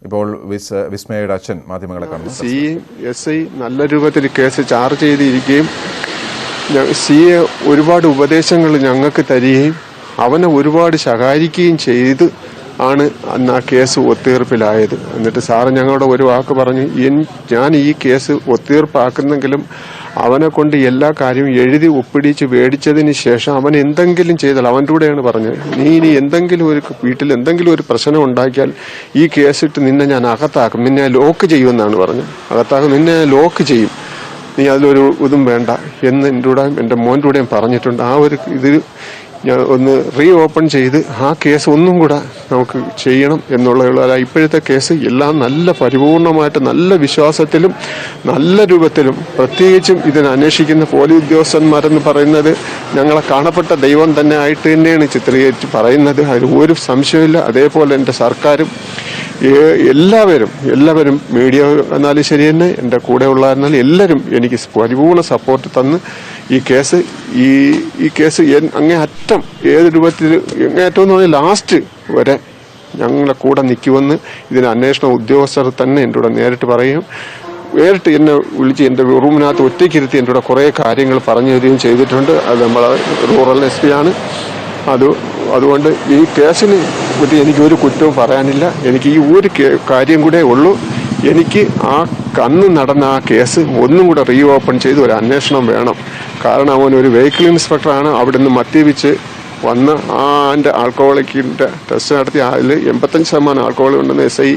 ഇപ്പോൾ വിസ്മയുടെ അച്ഛൻ മാധ്യമങ്ങളെ കാണുന്നു. CSI നല്ല രൂപത്തിൽ കേസ് ചാർജ് ചെയ്തിരിക്കുകയും ഒരുപാട് ഉപദേശങ്ങൾ ഞങ്ങൾക്ക് തരികയും അവനെ ഒരുപാട് ശകാരിക്കുകയും ചെയ്ത് ആണ് അന്ന് ആ കേസ് ഒത്തുതീർപ്പിലായത്. എന്നിട്ട് സാറ് ഞങ്ങളുടെ ഒരു വാക്ക് പറഞ്ഞു, ഞാൻ ഈ കേസ് ഒത്തുതീർപ്പാക്കുന്നെങ്കിലും അവനെ കൊണ്ട് എല്ലാ കാര്യവും എഴുതി ഒപ്പിടിച്ച് മേടിച്ചതിന് ശേഷം അവൻ എന്തെങ്കിലും ചെയ്താൽ അവൻ്റെ കൂടെയാണ് പറഞ്ഞത്, നീ ഇനി എന്തെങ്കിലും ഒരു വീട്ടിൽ എന്തെങ്കിലും ഒരു പ്രശ്നം ഉണ്ടാക്കിയാൽ ഈ കേസിട്ട് നിന്നെ ഞാൻ അകത്താക്കും, നിന്നെ ലോക്ക് ചെയ്യുമെന്നാണ് പറഞ്ഞത്. അകത്താക്കും, നിന്നെ ലോക്ക് ചെയ്യും, നീ അതിലൊരു ഇതും വേണ്ട എന്ന് എൻ്റെ കൂടെ എൻ്റെ മോൻ്റെ കൂടെയും പറഞ്ഞിട്ടുണ്ട്. ആ ഒരു ഇത് ഞാൻ ഒന്ന് റീ ഓപ്പൺ ചെയ്ത് ആ കേസ് ഒന്നും കൂടെ നമുക്ക് ചെയ്യണം എന്നുള്ളതല്ല. ഇപ്പോഴത്തെ കേസ് എല്ലാം നല്ല പരിപൂർണമായിട്ട് നല്ല വിശ്വാസത്തിലും നല്ല രൂപത്തിലും, പ്രത്യേകിച്ചും ഇതിനെ അന്വേഷിക്കുന്ന പോലീസ് ഉദ്യോഗസ്ഥന്മാരെന്ന് പറയുന്നത് ഞങ്ങളെ കാണപ്പെട്ട ദൈവം തന്നെ ആയിട്ട് തന്നെയാണ് ചിത്രീകരിച്ച് പറയുന്നത്. അതിൽ ഒരു സംശയമില്ല. അതേപോലെ എൻ്റെ സർക്കാരും എല്ലാവരും മീഡിയ എന്നാലും ശരി തന്നെ, എൻ്റെ കൂടെ ഉള്ളായിരുന്നാലും എല്ലാവരും എനിക്ക് പരിപൂർണ സപ്പോർട്ട് തന്ന് ഈ കേസ് അങ്ങേയറ്റം ഏത് രൂപത്തിൽ അങ്ങേയറ്റം എന്ന് പറഞ്ഞാൽ ലാസ്റ്റ് വരെ ഞങ്ങളെ കൂടെ നിൽക്കുമെന്ന് ഇതിന് അന്വേഷണ ഉദ്യോഗസ്ഥർ തന്നെ എൻ്റെ കൂടെ നേരിട്ട് എന്നെ വിളിച്ച് എൻ്റെ റൂമിനകത്ത് ഒറ്റയ്ക്കിരുത്തി എൻ്റെ കൂടെ കുറേ കാര്യങ്ങൾ പറഞ്ഞു തരികയും ചെയ്തിട്ടുണ്ട്. അത് നമ്മളെ റൂറൽ SP ആണ്. അതുകൊണ്ട് ഈ കേസിന് പറ്റി എനിക്കൊരു കുറ്റവും പറയാനില്ല. എനിക്ക് ഈ ഒരു കാര്യം കൂടെ ഉള്ളൂ, എനിക്ക് അന്ന് നടന്ന ആ കേസ് ഒന്നും കൂടെ റീ ഓപ്പൺ ചെയ്ത് ഒരു അന്വേഷണം വേണം. കാരണം അവനൊരു വെഹിക്കിൾ ഇൻസ്പെക്ടറാണ്. അവിടെ നിന്ന് മദ്യപിച്ച് വന്ന് അതിൻ്റെ ആൽക്കഹോളിക്കിൻ്റെ ടെസ്റ്റ് നടത്തി അതിൽ 85% ആൽക്കഹോൾ ഉണ്ടെന്ന് SI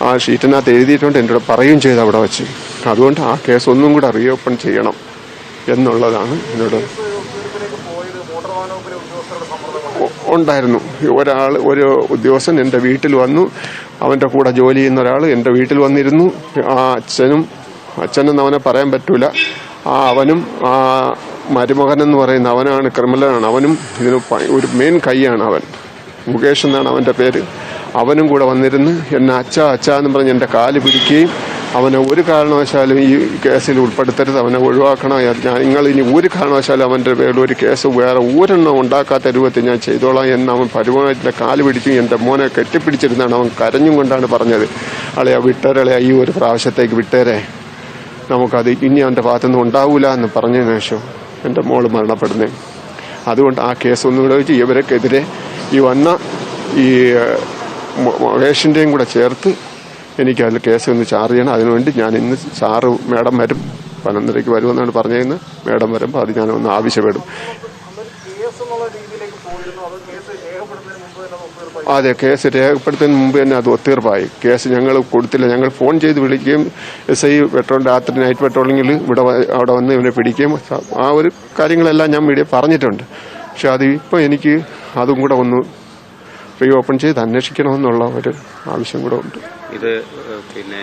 ആ ഷീറ്റിനകത്ത് എഴുതിയിട്ടുണ്ട്. എൻ്റെ കൂടെ പറയുകയും ചെയ്ത് അവിടെ വെച്ച്. അതുകൊണ്ട് ആ കേസ് ഒന്നും കൂടെ റീ ഓപ്പൺ ചെയ്യണം എന്നുള്ളതാണ് എന്നോട് ഉണ്ടായിരുന്നു. ഒരു ഉദ്യോഗസ്ഥൻ എൻ്റെ വീട്ടിൽ വന്നു, അവൻ്റെ കൂടെ ജോലി ചെയ്യുന്ന ഒരാൾ എൻ്റെ വീട്ടിൽ വന്നിരുന്നു. ആ അച്ഛനെന്ന് അവനെ പറയാൻ പറ്റൂല, അവനും മരുമകനെന്ന് പറയുന്ന അവനാണ് ക്രിമിനലാണ്. അവനും ഇതിന് ഒരു മെയിൻ കൈയാണ്. അവൻ മുകേഷ് എന്നാണ് അവൻ്റെ പേര്. അവനും കൂടെ വന്നിരുന്ന് എന്നെ അച്ഛ എന്ന് പറഞ്ഞ് എൻ്റെ കാല് പിടിക്കുകയും അവനെ ഒരു കാരണവശാലും ഈ കേസിൽ ഉൾപ്പെടുത്തരുത്, അവനെ ഒഴിവാക്കണം, നിങ്ങൾ ഇനി ഒരു കാരണവശാലും അവൻ്റെ പേരിൽ ഒരു കേസ് വേറെ ഒരെണ്ണം ഉണ്ടാക്കാത്ത രൂപത്തിൽ ഞാൻ ചെയ്തോളാം എന്ന് അവൻ പരുവമായിട്ട് കാല് പിടിച്ചു. എൻ്റെ മോനെ കെട്ടിപ്പിടിച്ചിരുന്നാണ് അവൻ കരഞ്ഞും കൊണ്ടാണ് പറഞ്ഞത്, അളയാ വിട്ടേരളയാ, ഈ ഒരു പ്രാവശ്യത്തേക്ക് വിട്ടേരെ, നമുക്കത് ഇനി അവൻ്റെ ഭാഗത്തുനിന്ന് ഉണ്ടാവൂല എന്ന് പറഞ്ഞതിന് ശേഷം എൻ്റെ മോള് മരണപ്പെടുന്നത്. അതുകൊണ്ട് ആ കേസ് ഒന്നുകൂടെ വെച്ച് ഇവർക്കെതിരെ ഈ മഹേഷിൻ്റെയും കൂടെ ചേർത്ത് എനിക്ക് അതിൽ കേസ് ഒന്ന് ചാർജ് ചെയ്യണം. അതിനുവേണ്ടി ഞാൻ ഇന്ന് മേഡം വരും, 11:30 വരുമെന്നാണ് പറഞ്ഞതെന്ന്. മേഡം വരുമ്പോൾ അത് ഞാനൊന്ന് ആവശ്യപ്പെടും. അതെ, കേസ് രേഖപ്പെടുത്തുന്നതിന് മുമ്പ് തന്നെ അത് ഒത്തീർപ്പായി. കേസ് ഞങ്ങൾ കൊടുത്തില്ല. ഞങ്ങൾ ഫോൺ ചെയ്ത് വിളിക്കുകയും SI രാത്രി നൈറ്റ് പെട്രോളിങ്ങിൽ അവിടെ വന്ന് ഇവനെ പിടിക്കുകയും ആ ഒരു കാര്യങ്ങളെല്ലാം ഞാൻ മീഡിയ പറഞ്ഞിട്ടുണ്ട്. പക്ഷെ അത് ഇപ്പോൾ എനിക്ക് അതും കൂടെ ഒന്ന് റീ ഓപ്പൺ ചെയ്ത് അന്വേഷിക്കണമെന്നുള്ള ഒരു ആവശ്യം കൂടെ ഉണ്ട്. ഇത് പിന്നെ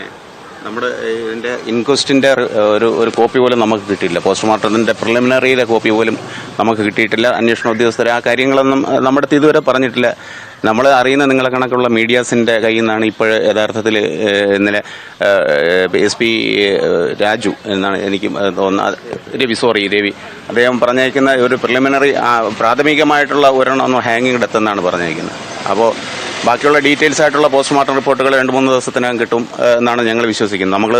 നമ്മുടെ ഇതിൻ്റെ ഇൻക്വസ്റ്റിൻ്റെ ഒരു കോപ്പി പോലും നമുക്ക് കിട്ടിയില്ല. പോസ്റ്റ്മോർട്ടത്തിൻ്റെ പ്രിലിമിനറിയിലെ കോപ്പി പോലും നമുക്ക് കിട്ടിയിട്ടില്ല. അന്വേഷണ ഉദ്യോഗസ്ഥർ ആ കാര്യങ്ങളൊന്നും നമ്മുടെ അടുത്ത് ഇതുവരെ പറഞ്ഞിട്ടില്ല. നമ്മൾ അറിയുന്ന നിങ്ങളെ കണക്കുള്ള മീഡിയാസിൻ്റെ കയ്യിൽ നിന്നാണ് ഇപ്പോൾ യഥാർത്ഥത്തിൽ ഇന്നലെ SP രാജു എന്നാണ് എനിക്ക് തോന്നുന്നത്, രവി അദ്ദേഹം പറഞ്ഞേക്കുന്ന ഒരു പ്രിലിമിനറി പ്രാഥമികമായിട്ടുള്ള ഒരെണ്ണം ഹാങ്ങിങ് ഡെത്ത് എന്നാണ് പറഞ്ഞേക്കുന്നത്. അപ്പോൾ ബാക്കിയുള്ള ഡീറ്റെയിൽസ് ആയിട്ടുള്ള പോസ്റ്റ്മോർട്ടം റിപ്പോർട്ടുകൾ 2-3 ദിവസത്തിനകം കിട്ടും എന്നാണ് ഞങ്ങൾ വിശ്വസിക്കുന്നത്. നമ്മൾ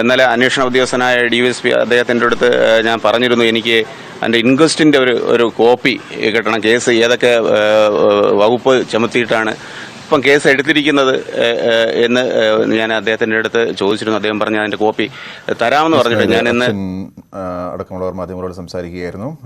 ഇന്നലെ അന്വേഷണ ഉദ്യോഗസ്ഥനായ DSP അദ്ദേഹത്തിൻ്റെ അടുത്ത് ഞാൻ പറഞ്ഞിരുന്നു, എനിക്ക് അതിൻ്റെ ഇൻക്വസ്റ്റിൻ്റെ ഒരു കോപ്പി കിട്ടണം, കേസ് ഏതൊക്കെ വകുപ്പ് ചുമത്തിയിട്ടാണ് ഇപ്പം കേസ് എടുത്തിരിക്കുന്നത് എന്ന് ഞാൻ അദ്ദേഹത്തിൻ്റെ അടുത്ത് ചോദിച്ചിരുന്നു. അദ്ദേഹം പറഞ്ഞ അതിൻ്റെ കോപ്പി തരാമെന്ന് പറഞ്ഞിട്ട് ഞാൻ ഇന്ന് അടക്കമുള്ളവർ മാധ്യമങ്ങളോട് സംസാരിക്കുകയായിരുന്നു.